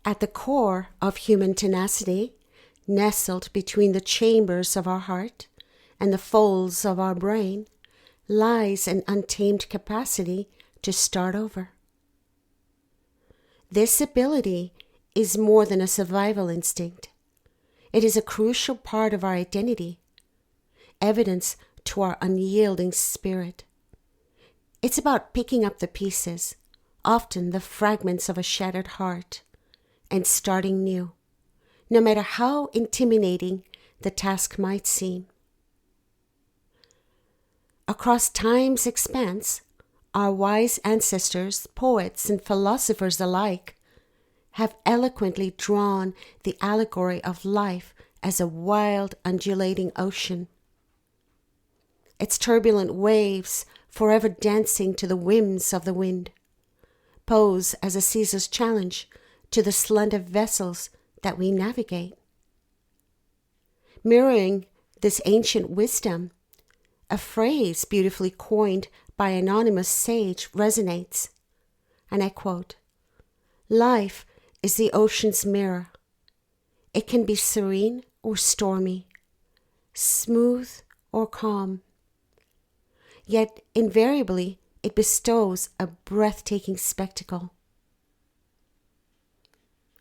At the core of human tenacity, nestled between the chambers of our heart and the folds of our brain, lies an untamed capacity to start over. This ability is more than a survival instinct. It is a crucial part of our identity, evidence to our unyielding spirit. It's about picking up the pieces, often the fragments of a shattered heart, and starting new, no matter how intimidating the task might seem. Across time's expanse, our wise ancestors, poets, and philosophers alike have eloquently drawn the allegory of life as a wild, undulating ocean. Its turbulent waves, forever dancing to the whims of the wind, pose as a Caesar's challenge to the slender vessels that we navigate. Mirroring this ancient wisdom, a phrase beautifully coined by an anonymous sage resonates, and I quote, "Life is the ocean's mirror. It can be serene or stormy, smooth or calm. Yet invariably it bestows a breathtaking spectacle."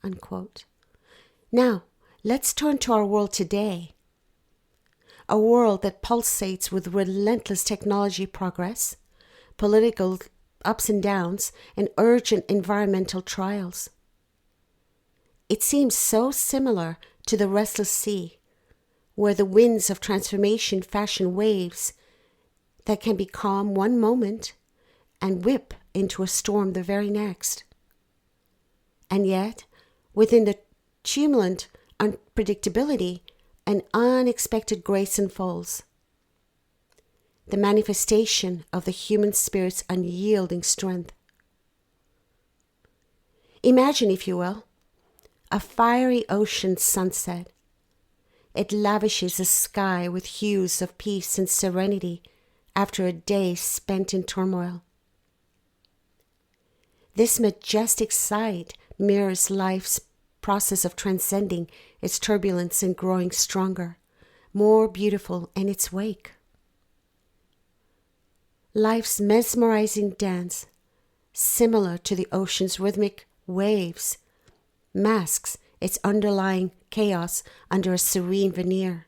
Unquote. Now, let's turn to our world today. A world that pulsates with relentless technology progress, political ups and downs, and urgent environmental trials. It seems so similar to the restless sea, where the winds of transformation fashion waves that can be calm one moment and whip into a storm the very next. And yet, within the turbulent unpredictability, an unexpected grace unfolds. The manifestation of the human spirit's unyielding strength. Imagine, if you will, a fiery ocean sunset. It lavishes the sky with hues of peace and serenity after a day spent in turmoil. This majestic sight mirrors life's process of transcending its turbulence and growing stronger, more beautiful in its wake. Life's mesmerizing dance, similar to the ocean's rhythmic waves, masks its underlying chaos under a serene veneer,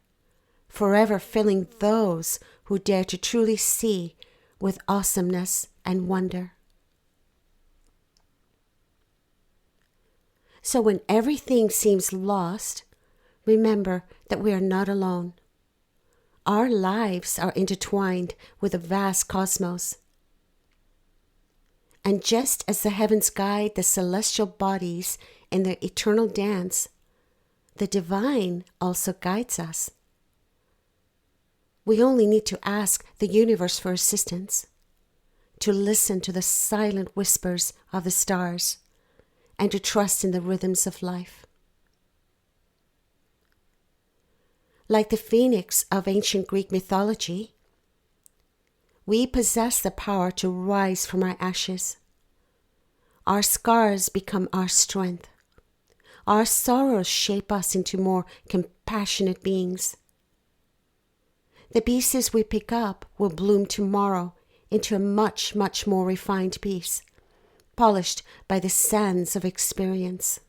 forever filling those who dare to truly see with awesomeness and wonder. So when everything seems lost, remember that we are not alone. Our lives are intertwined with the vast cosmos. And just as the heavens guide the celestial bodies in their eternal dance, the divine also guides us. We only need to ask the universe for assistance, to listen to the silent whispers of the stars, and to trust in the rhythms of life. Like the phoenix of ancient Greek mythology, we possess the power to rise from our ashes. Our scars become our strength. Our sorrows shape us into more compassionate beings. The pieces we pick up will bloom tomorrow into a much, much more refined piece, polished by the sands of experience.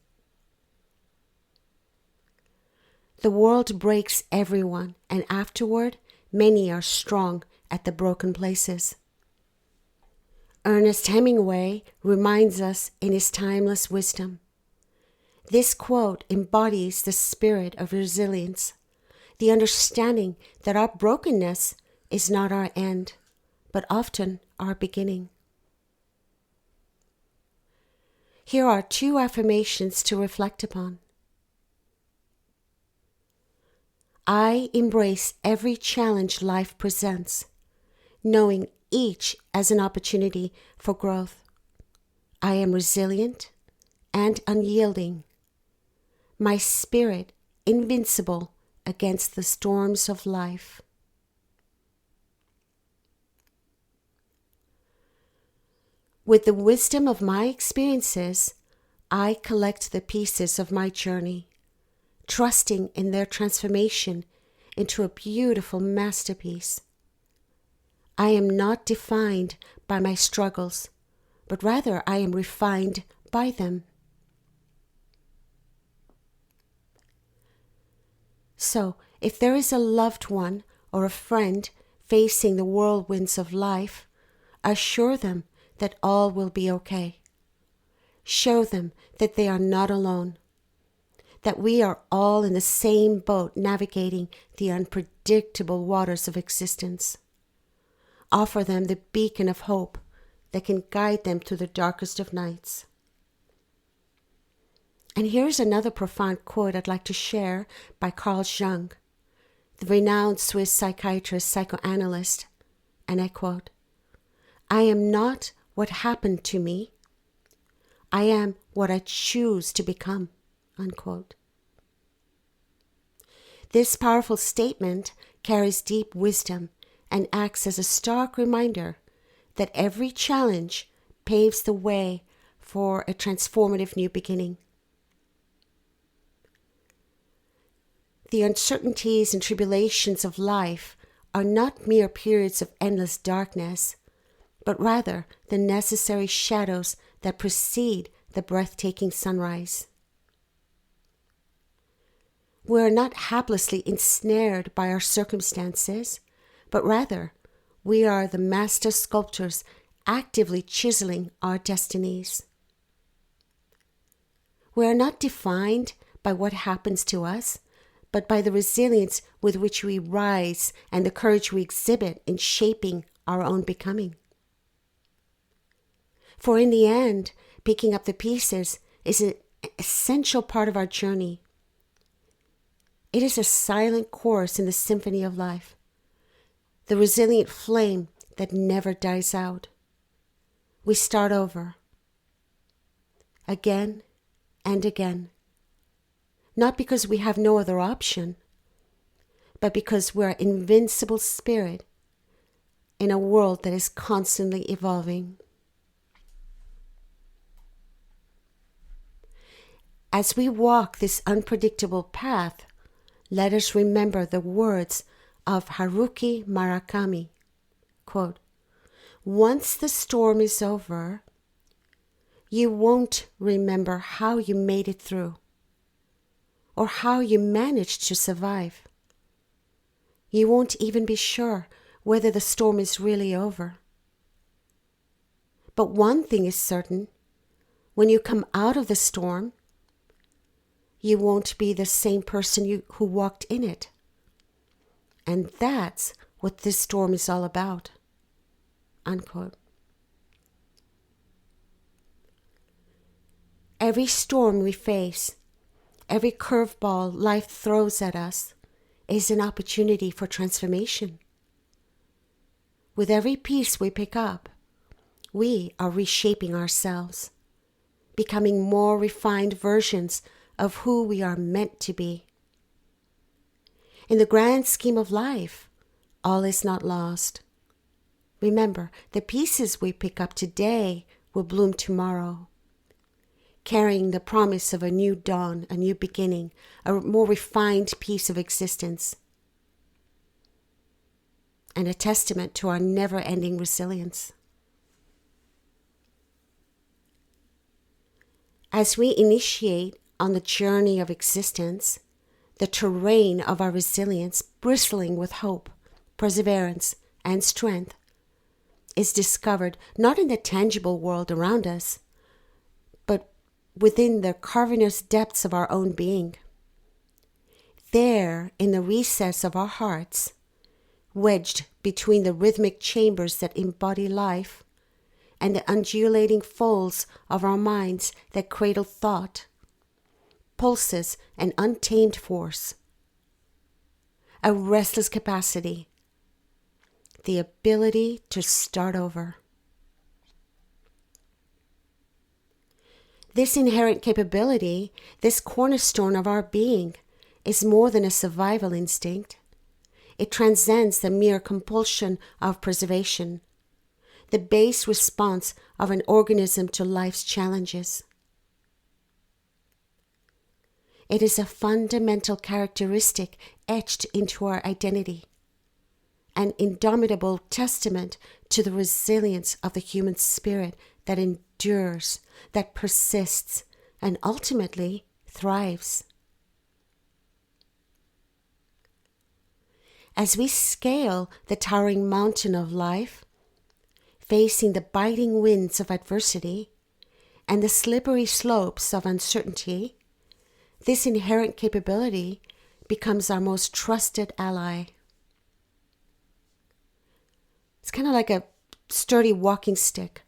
The world breaks everyone, and afterward, many are strong at the broken places. Ernest Hemingway reminds us in his timeless wisdom. This quote embodies the spirit of resilience, the understanding that our brokenness is not our end, but often our beginning. Here are 2 affirmations to reflect upon. I embrace every challenge life presents, knowing each as an opportunity for growth. I am resilient and unyielding. My spirit invincible against the storms of life. With the wisdom of my experiences, I collect the pieces of my journey, trusting in their transformation into a beautiful masterpiece. I am not defined by my struggles, but rather I am refined by them. So, if there is a loved one or a friend facing the whirlwinds of life, assure them that all will be okay. Show them that they are not alone, that we are all in the same boat navigating the unpredictable waters of existence. Offer them the beacon of hope that can guide them through the darkest of nights. And here's another profound quote I'd like to share by Carl Jung, the renowned Swiss psychiatrist, psychoanalyst, and I quote, "I am not what happened to me. I am what I choose to become," unquote. This powerful statement carries deep wisdom and acts as a stark reminder that every challenge paves the way for a transformative new beginning. The uncertainties and tribulations of life are not mere periods of endless darkness, but rather the necessary shadows that precede the breathtaking sunrise. We are not haplessly ensnared by our circumstances, but rather we are the master sculptors actively chiseling our destinies. We are not defined by what happens to us, but by the resilience with which we rise and the courage we exhibit in shaping our own becoming. For in the end, picking up the pieces is an essential part of our journey. It is a silent chorus in the symphony of life, the resilient flame that never dies out. We start over, again and again, not because we have no other option, but because we're an invincible spirit in a world that is constantly evolving. As we walk this unpredictable path, let us remember the words of Haruki Murakami, quote, "Once the storm is over, you won't remember how you made it through or how you managed to survive. You won't even be sure whether the storm is really over. But one thing is certain, when you come out of the storm, you won't be the same person who walked in it. And that's what this storm is all about," unquote. Every storm we face, every curveball life throws at us is an opportunity for transformation. With every piece we pick up, we are reshaping ourselves, becoming more refined versions of who we are meant to be. In the grand scheme of life, all is not lost. Remember, the pieces we pick up today will bloom tomorrow, carrying the promise of a new dawn, a new beginning, a more refined piece of existence, and a testament to our never-ending resilience. As we initiate on the journey of existence, the terrain of our resilience, bristling with hope, perseverance, and strength, is discovered not in the tangible world around us, but within the cavernous depths of our own being. There, in the recess of our hearts, wedged between the rhythmic chambers that embody life and the undulating folds of our minds that cradle thought, pulses an untamed force, a restless capacity, the ability to start over. This inherent capability, this cornerstone of our being, is more than a survival instinct. It transcends the mere compulsion of preservation, the base response of an organism to life's challenges. It is a fundamental characteristic etched into our identity, an indomitable testament to the resilience of the human spirit that endures, that persists, and ultimately thrives. As we scale the towering mountain of life, facing the biting winds of adversity and the slippery slopes of uncertainty, this inherent capability becomes our most trusted ally. It's kind of like a sturdy walking stick.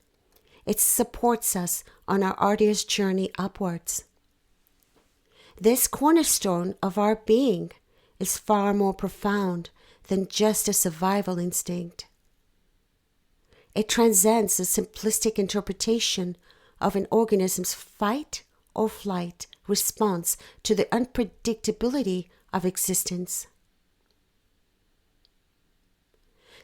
It supports us on our arduous journey upwards. This cornerstone of our being is far more profound than just a survival instinct. It transcends the simplistic interpretation of an organism's fight or flight response to the unpredictability of existence.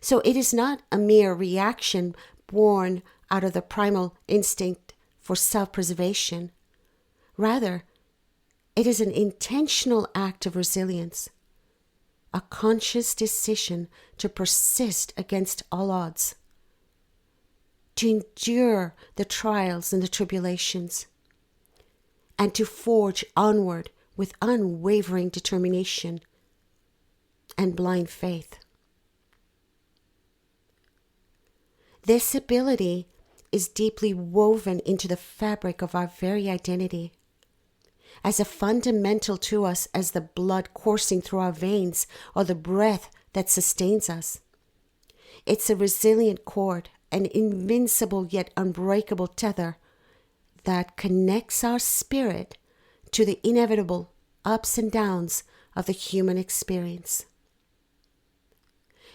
So it is not a mere reaction born out of the primal instinct for self-preservation. Rather, it is an intentional act of resilience, a conscious decision to persist against all odds, to endure the trials and the tribulations, and to forge onward with unwavering determination and blind faith. This ability is deeply woven into the fabric of our very identity, as fundamental to us as the blood coursing through our veins or the breath that sustains us. It's a resilient cord, an invincible yet unbreakable tether that connects our spirit to the inevitable ups and downs of the human experience.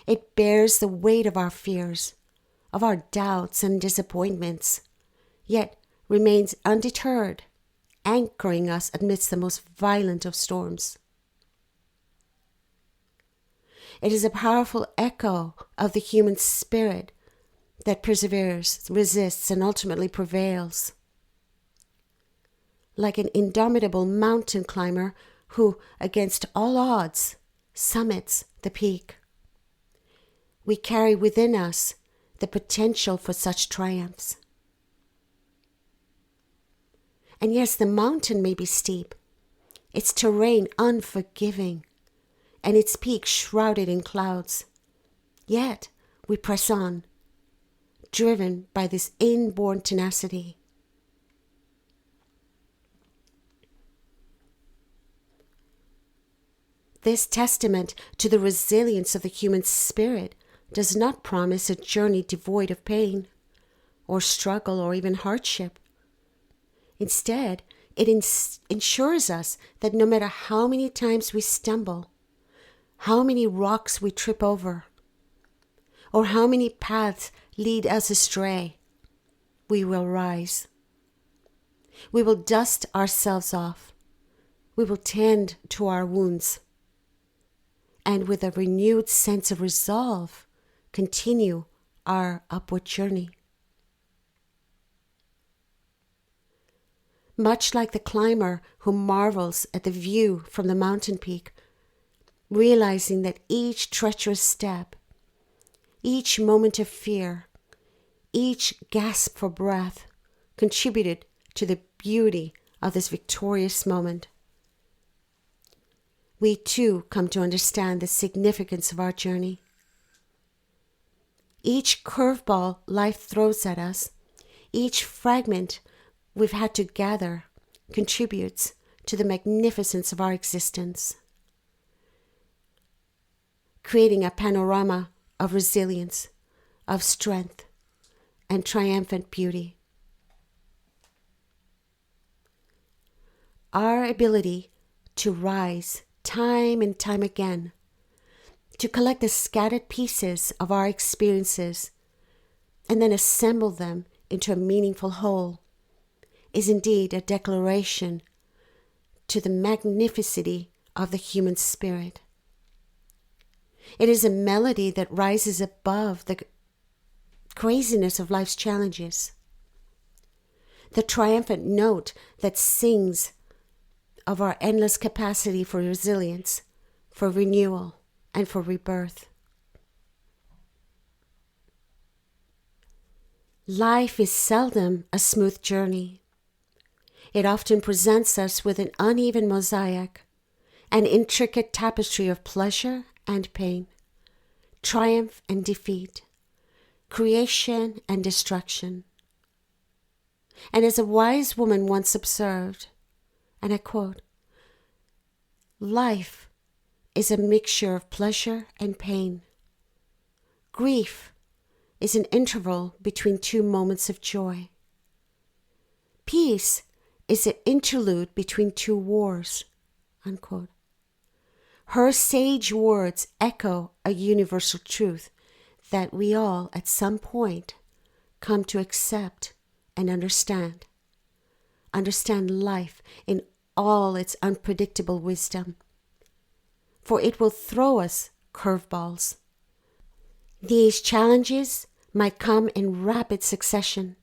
It bears the weight of our fears, of our doubts and disappointments, yet remains undeterred, anchoring us amidst the most violent of storms. It is a powerful echo of the human spirit that perseveres, resists, and ultimately prevails. Like an indomitable mountain climber who, against all odds, summits the peak. We carry within us the potential for such triumphs. And yes, the mountain may be steep, its terrain unforgiving, and its peak shrouded in clouds. Yet we press on, driven by this inborn tenacity. This testament to the resilience of the human spirit does not promise a journey devoid of pain, or struggle, or even hardship. Instead, it ensures us that no matter how many times we stumble, how many rocks we trip over, or how many paths lead us astray, we will rise. We will dust ourselves off. We will tend to our wounds. And with a renewed sense of resolve, continue our upward journey. Much like the climber who marvels at the view from the mountain peak, realizing that each treacherous step, each moment of fear, each gasp for breath contributed to the beauty of this victorious moment. We too come to understand the significance of our journey. Each curveball life throws at us, each fragment we've had to gather, contributes to the magnificence of our existence, creating a panorama of resilience, of strength, and triumphant beauty. Our ability to rise time and time again, to collect the scattered pieces of our experiences and then assemble them into a meaningful whole, is indeed a declaration to the magnificity of the human spirit. It is a melody that rises above the craziness of life's challenges, the triumphant note that sings of our endless capacity for resilience, for renewal, and for rebirth. Life is seldom a smooth journey. It often presents us with an uneven mosaic, an intricate tapestry of pleasure and pain, triumph and defeat, creation and destruction. And as a wise woman once observed, and I quote, "Life is a mixture of pleasure and pain. Grief is an interval between two moments of joy. Peace is an interlude between two wars." Unquote. Her sage words echo a universal truth that we all, at some point, come to accept and understand. Understand life in all its unpredictable wisdom. For it will throw us curveballs. These challenges might come in rapid succession,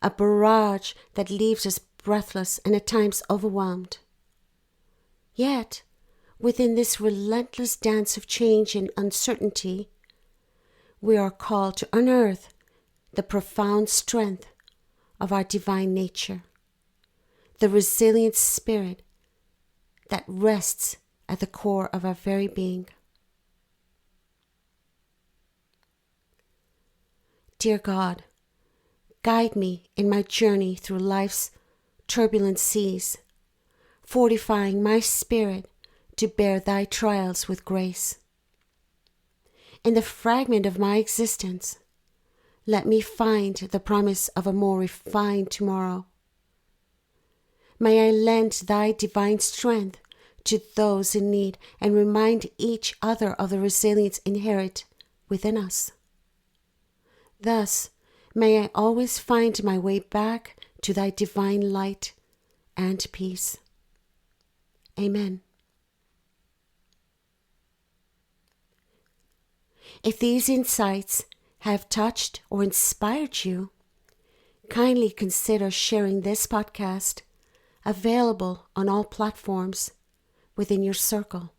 a barrage that leaves us breathless and at times overwhelmed. Yet, within this relentless dance of change and uncertainty, we are called to unearth the profound strength of our divine nature, the resilient spirit that rests at the core of our very being. Dear God, guide me in my journey through life's turbulent seas, fortifying my spirit to bear thy trials with grace. In the fragment of my existence, let me find the promise of a more refined tomorrow. May I lend thy divine strength to those in need and remind each other of the resilience inherent within us. Thus, may I always find my way back to thy divine light and peace. Amen. If these insights have touched or inspired you, kindly consider sharing this podcast, available on all platforms, within your circle.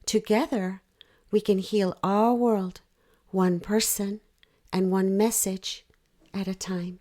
Together, we can heal our world, one person and one message at a time.